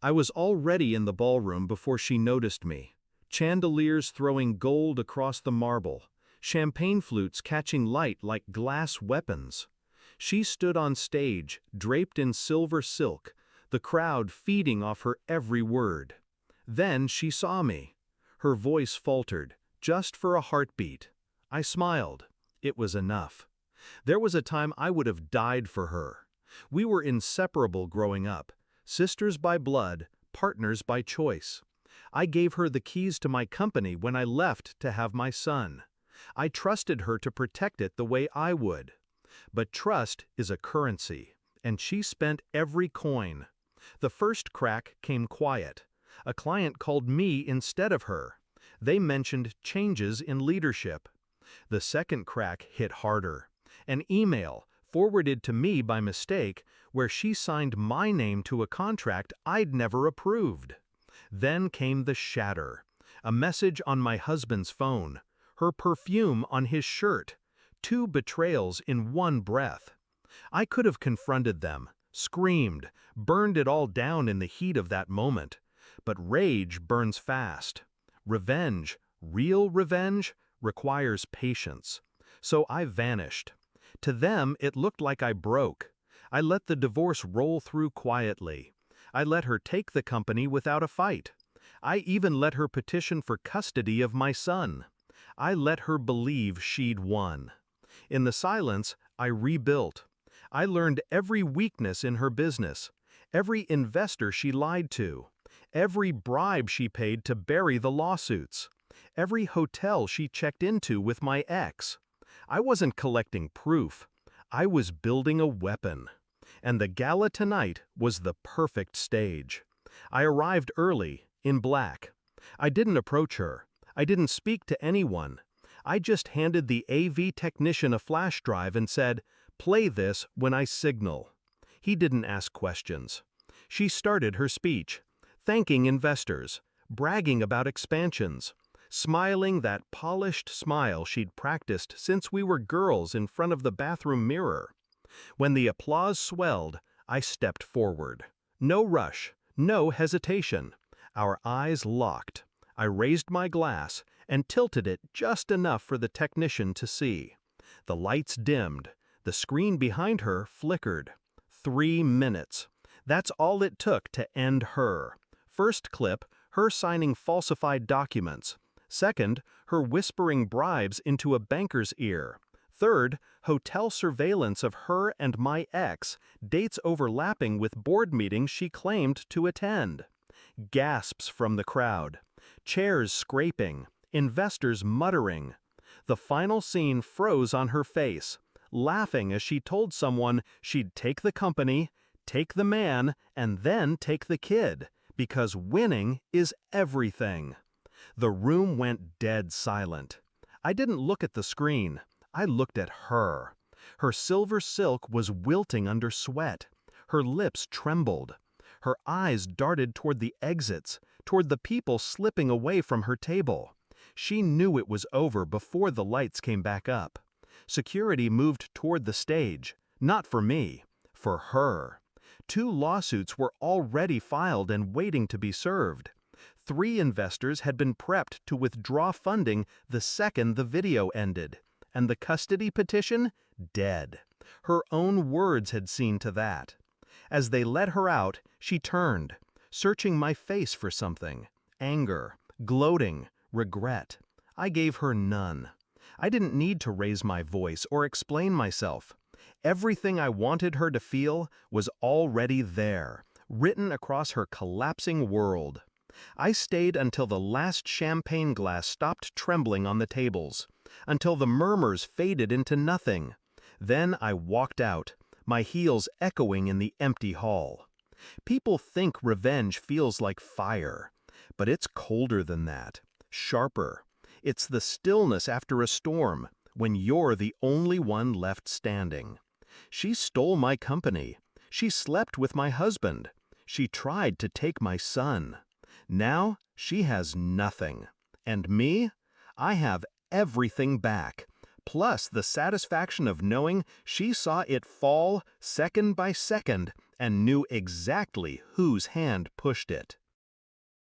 I was already in the ballroom before she noticed me. Chandeliers throwing gold across the marble, champagne flutes catching light like glass weapons. She stood on stage, draped in silver silk, the crowd feeding off her every word. Then she saw me. Her voice faltered, just for a heartbeat. I smiled. It was enough. There was a time I would have died for her. We were inseparable growing up, sisters by blood, partners by choice. I gave her the keys to my company when I left to have my son. I trusted her to protect it the way I would. But trust is a currency, and she spent every coin. The first crack came quiet. A client called me instead of her. They mentioned changes in leadership. The second crack hit harder. An email, forwarded to me by mistake, where she signed my name to a contract I'd never approved. Then came the shatter. A message on my husband's phone. Her perfume on his shirt. 2 betrayals in one breath. I could have confronted them, screamed, burned it all down in the heat of that moment. But rage burns fast. Revenge, real revenge, requires patience. So I vanished. To them, it looked like I broke. I let the divorce roll through quietly. I let her take the company without a fight. I even let her petition for custody of my son. I let her believe she'd won. In the silence, I rebuilt. I learned every weakness in her business, every investor she lied to, every bribe she paid to bury the lawsuits, every hotel she checked into with my ex. I wasn't collecting proof. I was building a weapon. And the gala tonight was the perfect stage. I arrived early, in black. I didn't approach her. I didn't speak to anyone. I just handed the AV technician a flash drive and said, "Play this when I signal." He didn't ask questions. She started her speech, thanking investors, bragging about expansions, smiling that polished smile she'd practiced since we were girls in front of the bathroom mirror. When the applause swelled, I stepped forward. No rush, no hesitation. Our eyes locked. I raised my glass and tilted it just enough for the technician to see. The lights dimmed. The screen behind her flickered. 3 minutes. That's all it took to end her. First clip, her signing falsified documents. Second, her whispering bribes into a banker's ear. Third, hotel surveillance of her and my ex, dates overlapping with board meetings she claimed to attend. Gasps from the crowd. Chairs scraping. Investors muttering. The final scene froze on her face, laughing as she told someone she'd take the company, take the man, and then take the kid, because winning is everything. The room went dead silent. I didn't look at the screen. I looked at her. Her silver silk was wilting under sweat. Her lips trembled. Her eyes darted toward the exits, toward the people slipping away from her table. She knew it was over before the lights came back up. Security moved toward the stage, not for me, for her. 2 lawsuits were already filed and waiting to be served. 3 investors had been prepped to withdraw funding the second the video ended. And the custody petition? Dead. Her own words had seen to that. As they let her out, she turned, searching my face for something. Anger, gloating, regret. I gave her none. I didn't need to raise my voice or explain myself. Everything I wanted her to feel was already there, written across her collapsing world. I stayed until the last champagne glass stopped trembling on the tables, until the murmurs faded into nothing. Then I walked out, my heels echoing in the empty hall. People think revenge feels like fire, but it's colder than that, sharper. It's the stillness after a storm, when you're the only one left standing. She stole my company. She slept with my husband. She tried to take my son. Now she has nothing. And me? I have everything back, plus the satisfaction of knowing she saw it fall second by second and knew exactly whose hand pushed it.